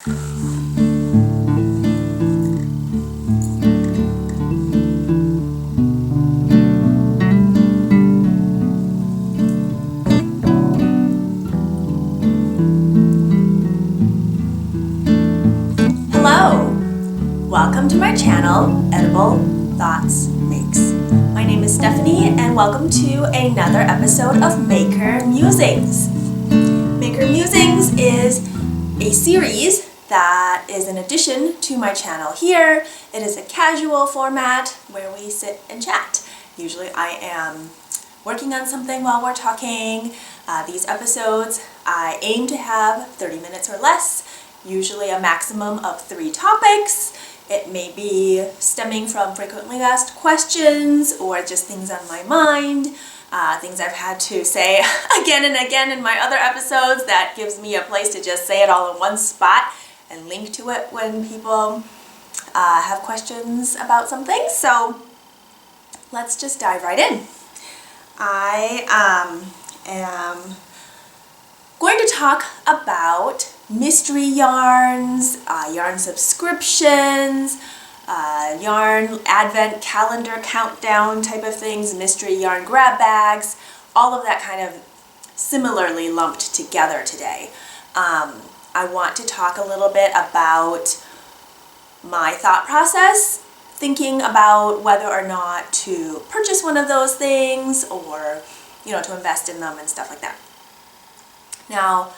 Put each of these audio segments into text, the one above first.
Hello! Welcome to my channel, Edible Thoughts Makes. My name is Stephanie and welcome to another episode of Maker Musings. Maker Musings is a series that is an addition to my channel here. It is a casual format where we sit and chat. Usually I am working on something while we're talking. These episodes I aim to have 30 minutes or less, usually a maximum of 3 topics. It may be stemming from frequently asked questions or just things on my mind, things I've had to say again and again in my other episodes that gives me a place to just say it all in one spot and link to it when people have questions about something. So let's just dive right in. I am going to talk about mystery yarns, yarn subscriptions, yarn advent calendar countdown type of things, mystery yarn grab bags, all of that kind of similarly lumped together today. I want to talk a little bit about my thought process, thinking about whether or not to purchase one of those things or, to invest in them and stuff like that. Now,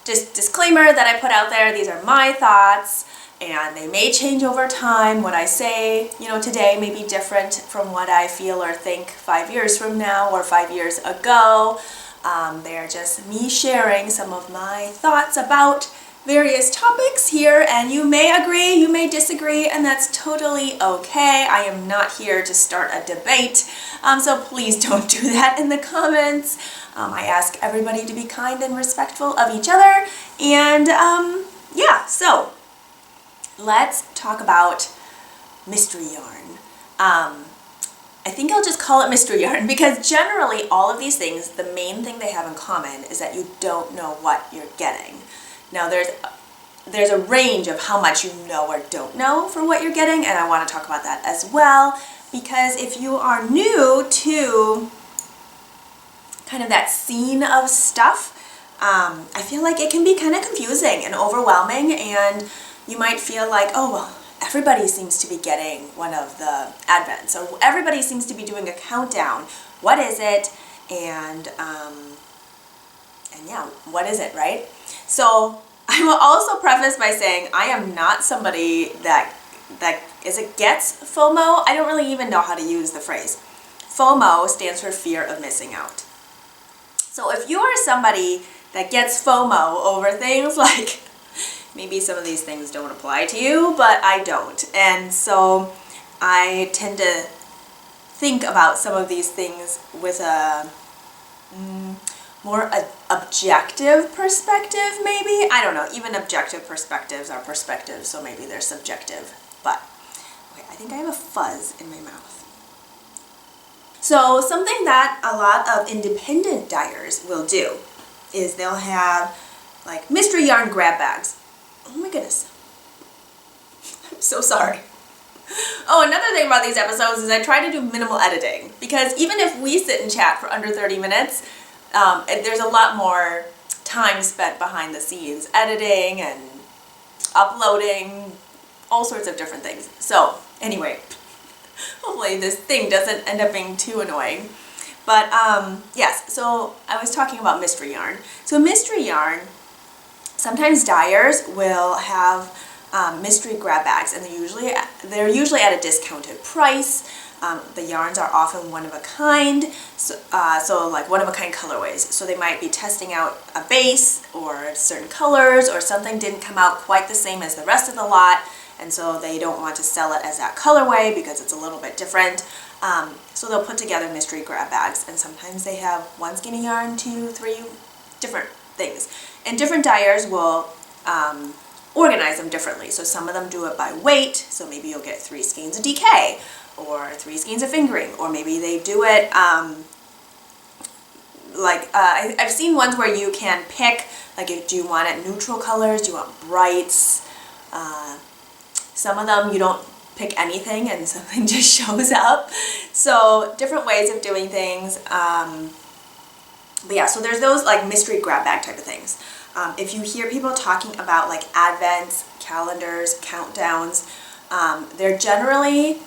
just disclaimer that I put out there, these are my thoughts and they may change over time. What I say, today may be different from what I feel or think 5 years from now or 5 years ago. They're just me sharing some of my thoughts about various topics here, and you may agree, you may disagree, and that's totally okay. I am not here to start a debate, so please don't do that in the comments. I ask everybody to be kind and respectful of each other, and so let's talk about mystery yarn. I think I'll just call it mystery yarn because generally all of these things, the main thing they have in common is that you don't know what you're getting. Now there's a range of how much you know or don't know for what you're getting, and I want to talk about that as well, because if you are new to kind of that scene of stuff, I feel like it can be kind of confusing and overwhelming, and you might feel like, oh well, everybody seems to be getting one of the advents, or everybody seems to be doing a countdown. What is it? And yeah, what is it, right? So I will also preface by saying I am not somebody that gets FOMO. I don't really even know how to use the phrase. FOMO stands for fear of missing out. So if you are somebody that gets FOMO over things like, maybe some of these things don't apply to you, but I don't. And so I tend to think about some of these things with a more objective perspective, maybe? I don't know. Even objective perspectives are perspectives, so maybe they're subjective. But, okay, I think I have a fuzz in my mouth. So something that a lot of independent dyers will do is they'll have like mystery yarn grab bags. Oh my goodness. I'm so sorry. Oh, another thing about these episodes is I try to do minimal editing, because even if we sit and chat for under 30 minutes, there's a lot more time spent behind the scenes, editing and uploading, all sorts of different things. So anyway, hopefully this thing doesn't end up being too annoying. But yes, so I was talking about mystery yarn. So mystery yarn, sometimes dyers will have mystery grab bags, and they're usually at a discounted price. The yarns are often one of a kind, so like one of a kind colorways. So they might be testing out a base or certain colors, or something didn't come out quite the same as the rest of the lot, and so they don't want to sell it as that colorway because it's a little bit different. So they'll put together mystery grab bags, and sometimes they have 1 skein yarn, 2, 3 different things. And different dyers will organize them differently. So some of them do it by weight, so maybe you'll get 3 skeins of DK, or 3 skeins of fingering, or maybe they do it like, I've seen ones where you can pick, like, do you want it neutral colors, do you want brights? Some of them you don't pick anything and something just shows up. So different ways of doing things. But yeah, so there's those like mystery grab bag type of things. If you hear people talking about like advents, calendars, countdowns, they're generally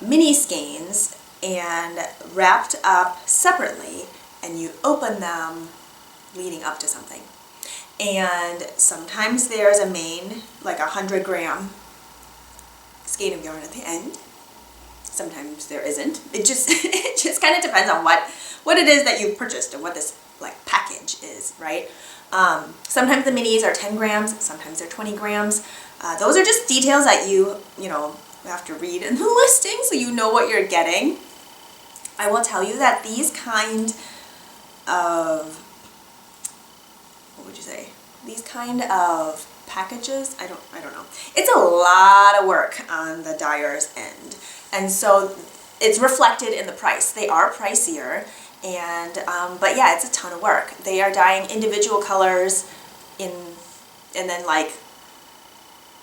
mini skeins and wrapped up separately, and you open them leading up to something. And sometimes there's a main, like 100-gram skein of yarn at the end. Sometimes there isn't. It just kind of depends on what it is that you've purchased and what this like package is, right? Sometimes the minis are 10 grams, sometimes they're 20 grams. Those are just details that you have to read in the listing so you know what you're getting. I will tell you that these kind of, what would you say? These kind of packages, I don't know. It's a lot of work on the dyer's end. And so it's reflected in the price. They are pricier, and but yeah, it's a ton of work. They are dyeing individual colors and then like,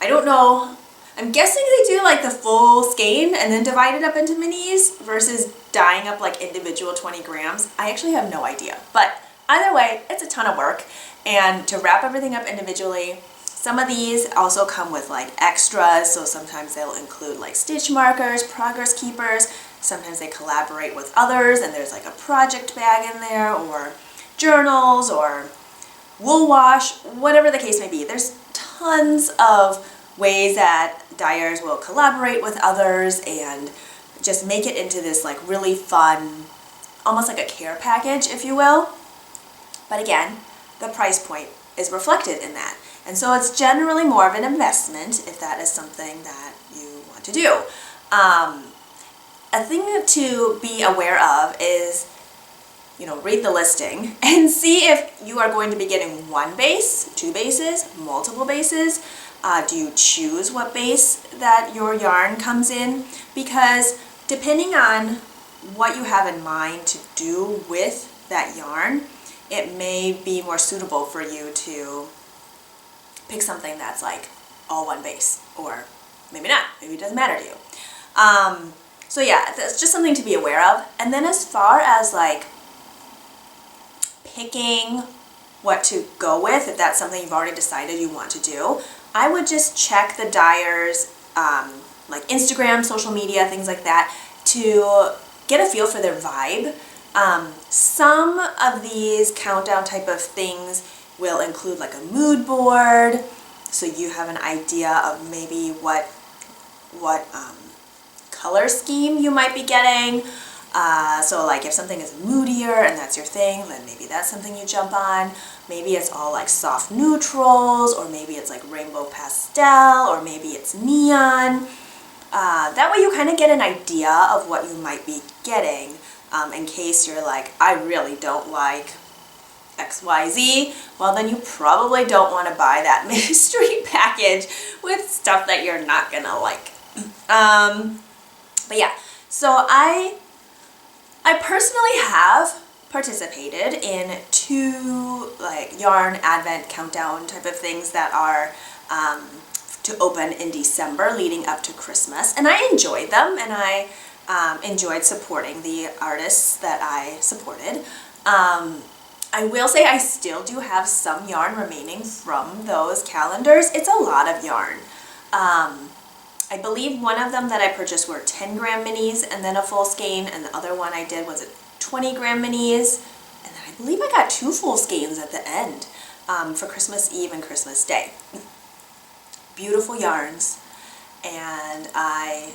I don't know, I'm guessing they do like the full skein and then divide it up into minis versus dyeing up like individual 20 grams. I actually have no idea, but either way, it's a ton of work. And to wrap everything up individually, some of these also come with like extras, so sometimes they'll include like stitch markers, progress keepers, sometimes they collaborate with others and there's like a project bag in there, or journals, or wool wash, whatever the case may be. There's tons of ways that dyers will collaborate with others and just make it into this like really fun, almost like a care package, if you will. But again, the price point is reflected in that. And so it's generally more of an investment if that is something that you want to do. A thing to be aware of is, read the listing and see if you are going to be getting one base, two bases, multiple bases. Do you choose what base that your yarn comes in? Because depending on what you have in mind to do with that yarn, it may be more suitable for you to pick something that's like all one base, or maybe not, maybe it doesn't matter to you. So yeah, that's just something to be aware of. And then as far as like picking what to go with, if that's something you've already decided you want to do, I would just check the dyers, like Instagram, social media, things like that, to get a feel for their vibe. Some of these countdown type of things will include like a mood board, so you have an idea of maybe what color scheme you might be getting. So like if something is moodier and that's your thing, then maybe that's something you jump on. Maybe it's all like soft neutrals, or maybe it's like rainbow pastel, or maybe it's neon. That way you kind of get an idea of what you might be getting, in case you're like, I really don't like XYZ, well then you probably don't want to buy that mystery package with stuff that you're not gonna like. But yeah, so I personally have participated in 2 like yarn advent countdown type of things that are to open in December leading up to Christmas, and I enjoyed them, and I enjoyed supporting the artists that I supported. I will say I still do have some yarn remaining from those calendars. It's a lot of yarn. I believe one of them that I purchased were 10-gram minis and then a full skein, and the other one I did was a 20-gram minis, and then I believe I got 2 full skeins at the end for Christmas Eve and Christmas Day. Beautiful yarns, and I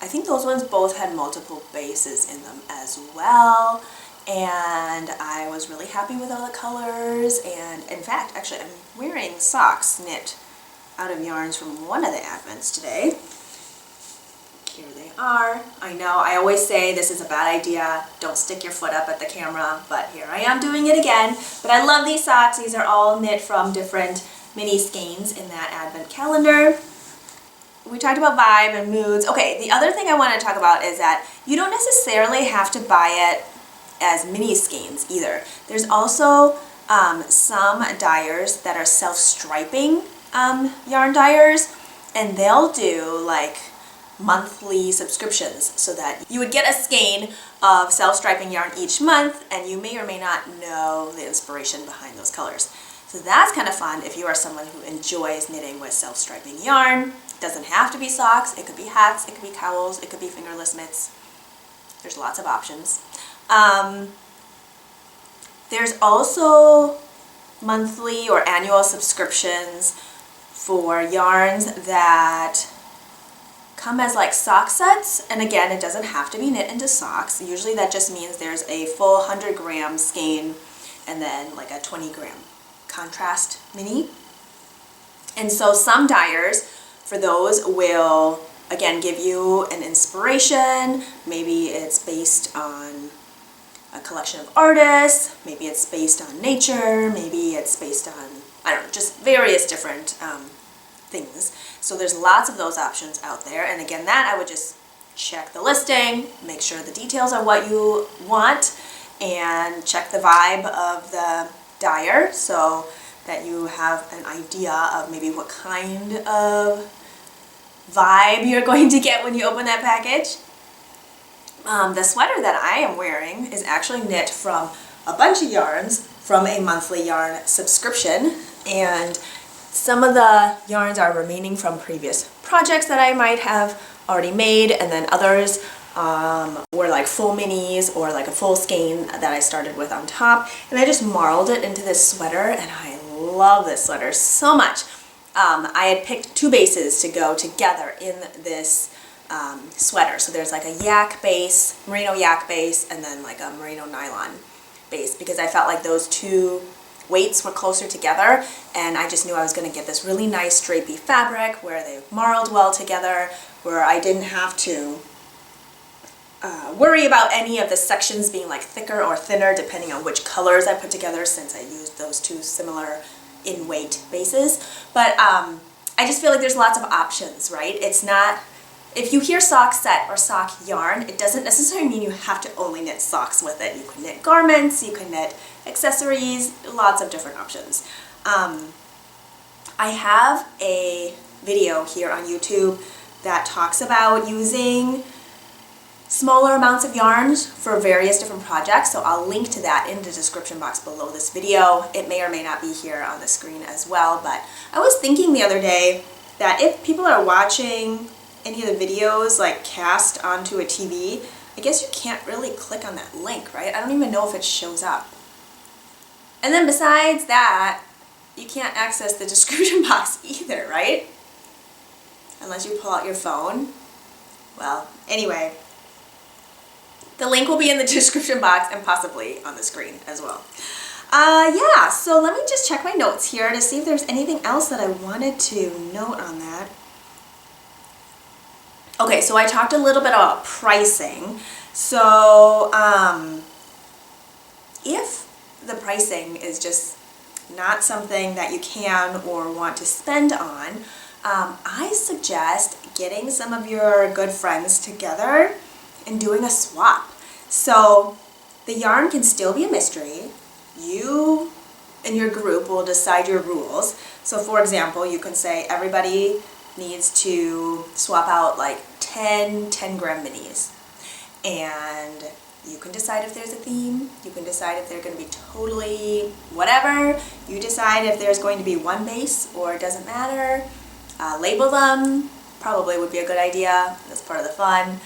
think those ones both had multiple bases in them as well. And I was really happy with all the colors, and in fact, actually I'm wearing socks knit out of yarns from one of the advents today. Here they are. I know I always say this is a bad idea, don't stick your foot up at the camera, but here I am doing it again. But I love these socks. These are all knit from different mini skeins in that advent calendar. We talked about vibe and moods. Okay, the other thing I want to talk about is that you don't necessarily have to buy it as mini skeins either. There's also some dyers that are self-striping yarn dyers, and they'll do like monthly subscriptions so that you would get a skein of self-striping yarn each month, and you may or may not know the inspiration behind those colors. So that's kind of fun if you are someone who enjoys knitting with self-striping yarn. It doesn't have to be socks, it could be hats, it could be cowls, it could be fingerless mitts. There's lots of options. There's also monthly or annual subscriptions for yarns that come as like sock sets, and again, it doesn't have to be knit into socks. Usually that just means there's a full 100-gram skein and then like a 20-gram contrast mini. And so some dyers for those will again give you an inspiration. Maybe it's based on a collection of artists, maybe it's based on nature, maybe it's based on, I don't know, just various different things. So there's lots of those options out there, and again, that I would just check the listing, make sure the details are what you want, and check the vibe of the dyer so that you have an idea of maybe what kind of vibe you're going to get when you open that package. The sweater that I am wearing is actually knit from a bunch of yarns from a monthly yarn subscription, and some of the yarns are remaining from previous projects that I might have already made, and then others were like full minis or like a full skein that I started with on top, and I just marled it into this sweater, and I love this sweater so much. I had picked two bases to go together in this sweater. So there's like a yak base, merino yak base, and then like a merino nylon base, because I felt like those two weights were closer together, and I just knew I was going to get this really nice drapey fabric where they marled well together, where I didn't have to worry about any of the sections being like thicker or thinner depending on which colors I put together, since I used those two similar in weight bases. But I just feel like there's lots of options, right? It's not, if you hear sock set or sock yarn, it doesn't necessarily mean you have to only knit socks with it. You can knit garments, you can knit accessories, lots of different options. I have a video here on YouTube that talks about using smaller amounts of yarns for various different projects, so I'll link to that in the description box below this video. It may or may not be here on the screen as well, but I was thinking the other day that if people are watching any of the videos like cast onto a TV, I guess you can't really click on that link, right? I don't even know if it shows up. And then besides that, you can't access the description box either, right? Unless you pull out your phone. Well, anyway, the link will be in the description box and possibly on the screen as well. Yeah, so let me just check my notes here to see if there's anything else that I wanted to note on that. Okay, so I talked a little bit about pricing. So if the pricing is just not something that you can or want to spend on, I suggest getting some of your good friends together and doing a swap. So the yarn can still be a mystery. You and your group will decide your rules. So for example, you can say everybody needs to swap out like 10 10-gram minis, and you can decide if there's a theme. You can decide if they're going to be totally whatever. You decide if there's going to be one base or it doesn't matter. Label them probably would be a good idea. That's part of the fun.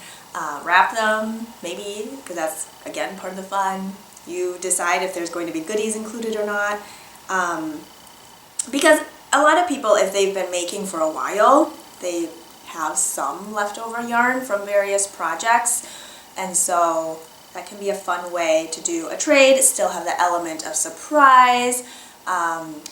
Wrap them, maybe, because that's again part of the fun. You decide if there's going to be goodies included or not. Because a lot of people, if they've been making for a while, they have some leftover yarn from various projects, and so that can be a fun way to do a trade, still have the element of surprise.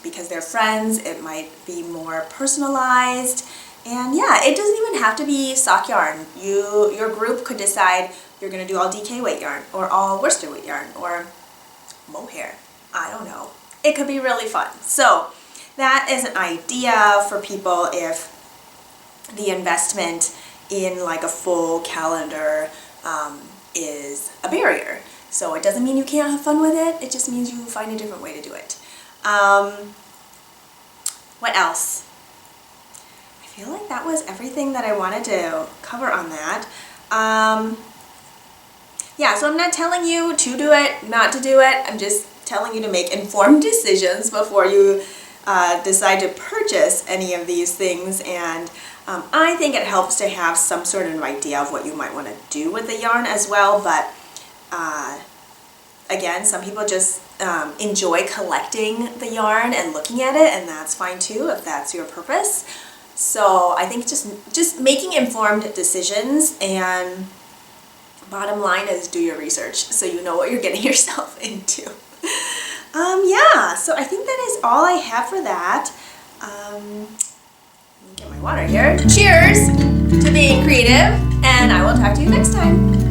Because they're friends, it might be more personalized. And yeah, it doesn't even have to be sock yarn. Your group could decide you're going to do all DK weight yarn, or all worsted weight yarn, or mohair. I don't know. It could be really fun. So that is an idea for people if the investment in like a full calendar is a barrier. So it doesn't mean you can't have fun with it, it just means you find a different way to do it. What else? I feel like that was everything that I wanted to cover on that. Yeah, so I'm not telling you to do it, not to do it. I'm just telling you to make informed decisions before you decide to purchase any of these things. And I think it helps to have some sort of idea of what you might want to do with the yarn as well. But again, some people just enjoy collecting the yarn and looking at it, and that's fine too if that's your purpose. So I think just making informed decisions, and bottom line is do your research so you know what you're getting yourself into. Yeah, so I think that is all I have for that. Let me get my water here. Cheers to being creative, and I will talk to you next time.